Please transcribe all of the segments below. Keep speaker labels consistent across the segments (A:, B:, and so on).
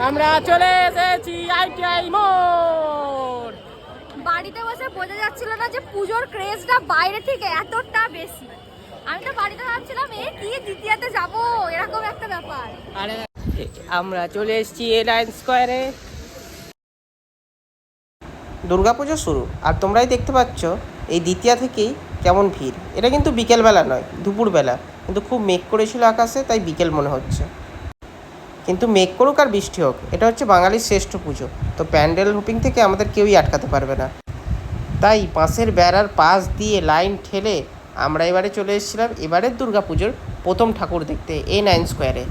A: আমরা চলে এসেছি আইটিআই মোড়।
B: বাড়িতে বসে বোঝা যাচ্ছিল না যে পুজোর ক্রেজটা বাইরে থেকে এতটা বেশি। আমি তো বাড়িতে ভাবছিলাম কি দ্বিতীয়তে যাব, এরকম একটা ব্যাপার।
A: আরে আমরা চলে এসেছি এলায়েন্স স্কোয়ারে।
C: দুর্গাপুজো শুরু, আর তোমরাই দেখতে পাচ্ছ এই দ্বিতীয়া থেকেই কেমন ভিড়। এটা কিন্তু বিকেলবেলা নয়, দুপুরবেলা, কিন্তু খুব মেঘ করেছিল আকাশে, তাই বিকেল মনে হচ্ছে। কিন্তু মেঘ করুক আর বৃষ্টি হোক, এটা হচ্ছে বাঙালির শ্রেষ্ঠ পুজো, তো প্যান্ডেল হুপিং থেকে আমাদের কেউই আটকাতে পারবে না। তাই বাঁশের বেড়ার পাশ দিয়ে লাইন ঠেলে আমরা এবারে চলে এসেছিলাম এবারের দুর্গাপুজোর প্রথম ঠাকুর দেখতে A9 স্কোয়ারে।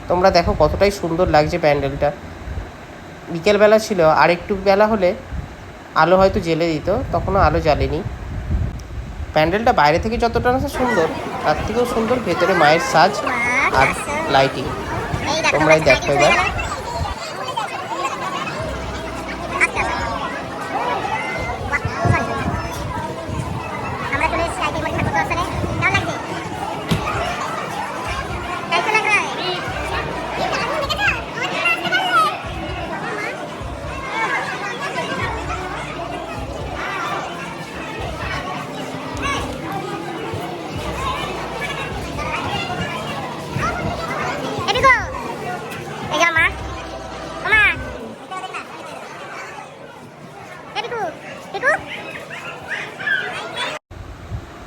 C: তোমরা দেখো কতটাই সুন্দর লাগছে প্যান্ডেলটা। বিকেলবেলা ছিল, আর একটু বেলা হলে আলো হয়তো জ্বেলে দিত, তখনও আলো জ্বালেনি। প্যান্ডেলটা বাইরে থেকে যতটা না সুন্দর, তার থেকেও সুন্দর ভেতরে মায়ের সাজ আর লাইটিং। তোমরাই দেখো এবার।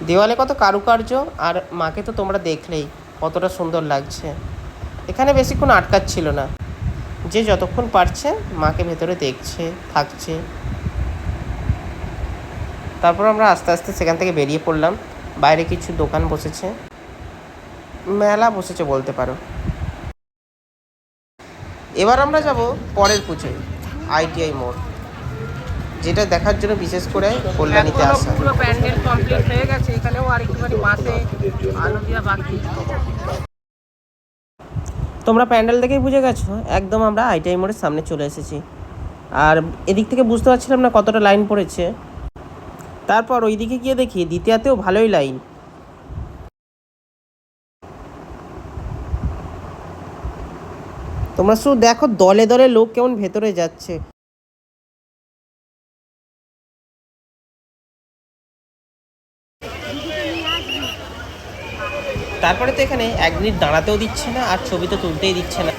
C: দেওয়ালে কত কারুকার্য, আর মাকে তো তোমরা দেখলেই কতটা সুন্দর লাগছে। এখানে বেশিক্ষণ আটকাচ্ছিল না, যে যতক্ষণ পারছে মাকে ভেতরে দেখছে, থাকছে। তারপর আমরা আস্তে আস্তে সেখান থেকে বেরিয়ে পড়লাম। বাইরে কিছু দোকান বসেছে, মেলা বসেছে বলতে পারো। এবার আমরা যাব পরের পুজোয় আইটিআই মোড়, যেটা দেখার জন্য বিশেষ করে কল্যাণীতে আসা।
A: পুরো প্যান্ডেল কমপ্লিট হয়ে গেছে, এখানেও আর একটুখানি বাসে আলো দেওয়া বাকি।
C: তোমরা প্যান্ডেল দেখেই বুঝে গেছো, একদম আমরা আইটিআই মোড়ের সামনে চলে এসেছি। আর এদিক থেকে বুঝতে পারছিলাম না কতটা লাইন পড়েছে। তারপর ওই দিকে গিয়ে দেখি দ্বিতীয়াতেও ভালোই লাইন। তোমরা শুধু দেখো দলে দলে লোক কেমন ভেতরে যাচ্ছে। তারপরে তো এখানে এক মিনিট দাঁড়াতেও দিচ্ছে না, আর ছবি তো তুলতেই দিচ্ছে না।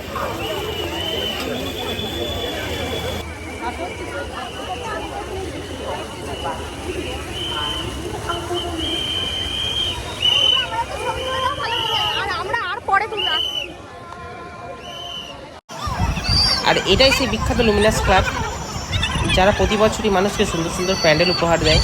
C: আর এটাই সেই বিখ্যাত লুমিনাস ক্লাব, যারা প্রতি বছরই মানুষকে সুন্দর সুন্দর প্যান্ডেল উপহার দেয়।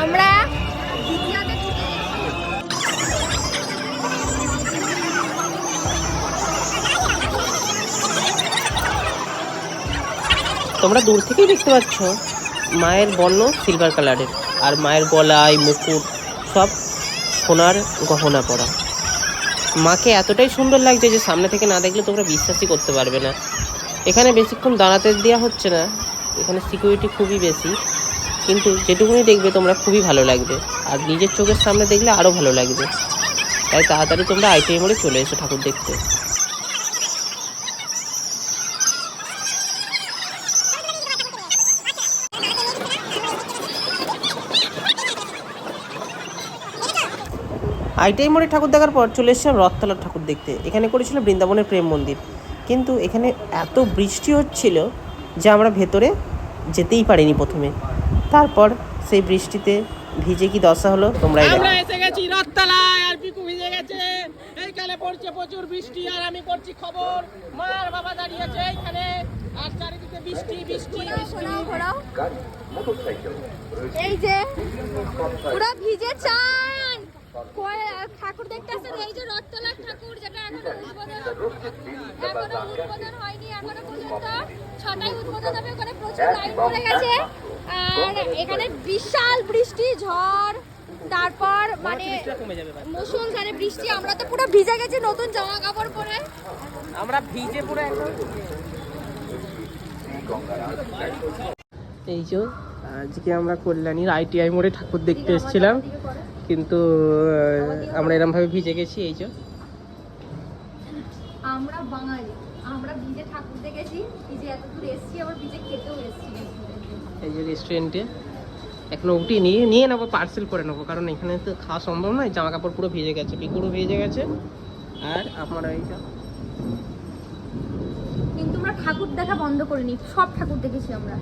B: আমরা
C: তোমরা দূর থেকেই দেখতে পাচ্ছ মায়ের বর্ণ সিলভার কালারের, আর মায়ের গলায় মুকুট সব সোনার গহনা পরা। মাকে এতটাই সুন্দর লাগছে যে সামনে থেকে না দেখলে তোমরা বিশ্বাসই করতে পারবে না। এখানে বেশিক্ষণ দাঁড়াতে দেওয়া হচ্ছে না, এখানে সিকিউরিটি খুবই বেশি, কিন্তু যেটুকুনি দেখবে তোমরা খুবই ভালো লাগবে, আর নিজের চোখের সামনে দেখলে আরও ভালো লাগবে। তাই তাড়াতাড়ি তোমরা আইটিআই মোড়ে চলে এসো ঠাকুর দেখতে। আইটিআই মোড়ে ঠাকুর দেখার পর চলে এসেছিলাম রথতলার ঠাকুর দেখতে। এখানে করেছিল বৃন্দাবনের প্রেম মন্দির, কিন্তু এখানে এত বৃষ্টি হচ্ছিল যে আমরা ভেতরে যেতেই পারিনি প্রথমে। তারপর সেই বৃষ্টিতে ভিজে কি দশা হলো তোমরাই দেখো।
A: আমরা এসে গেছি রথতলায়, আর পিকু ভিজে গেছে। এইখানে পড়ছে প্রচুর বৃষ্টি, আর আমি করছি খবর। মার বাবা দাঁড়িয়েছে এইখানে, আর চারিদিকে বৃষ্টি বৃষ্টি বৃষ্টি।
B: এই যে পুরো ভিজে চান ঠাকুর দেখতে আসছেন। এই যে রথতলার ঠাকুর, যেটা এখনো উদ্বোধন হয়নি, এখনো পর্যন্ত 6টায় উদ্বোধন হবে। ওখানে প্রচুর লাইন পড়ে গেছে। আর এখানে বিশাল বৃষ্টি ঝড়, তারপর মানে
C: কমে যাবে ভাই।
B: মুষলধারে বৃষ্টি। আমরা তো পুরো ভিজে গেছি নতুন জামা কাপড় পরে।
C: আমরা ভিজে পুরো একদম। এই যে আজকে আমরা কল্যাণীর ITI মোড়ে ঠাকুর দেখতে এসেছিলাম, কিন্তু আমরা এরকম ভাবে ভিজে গেছি। এই যে
B: আমরা বাঙালি, আমরা ভিজে ঠাকুর দেখেছি, ভিজে এত দূর এসেছি, আবার ভিজে খেতেও এসেছি।
C: এই যে রেস্টুরেন্টে এখনো উঠিনি, নিয়ে নেবো, পার্সেল করে নেবো, কারণ এখানে তো খাওয়া সম্ভব নয়। জামা কাপড় পুরো ভিজে গেছে, পিকুরও ভিজে গেছে। আর আমরা এইটা
B: কিন্তু আমরা ঠাকুর দেখা বন্ধ করিনি, সব ঠাকুর দেখেছি আমরা।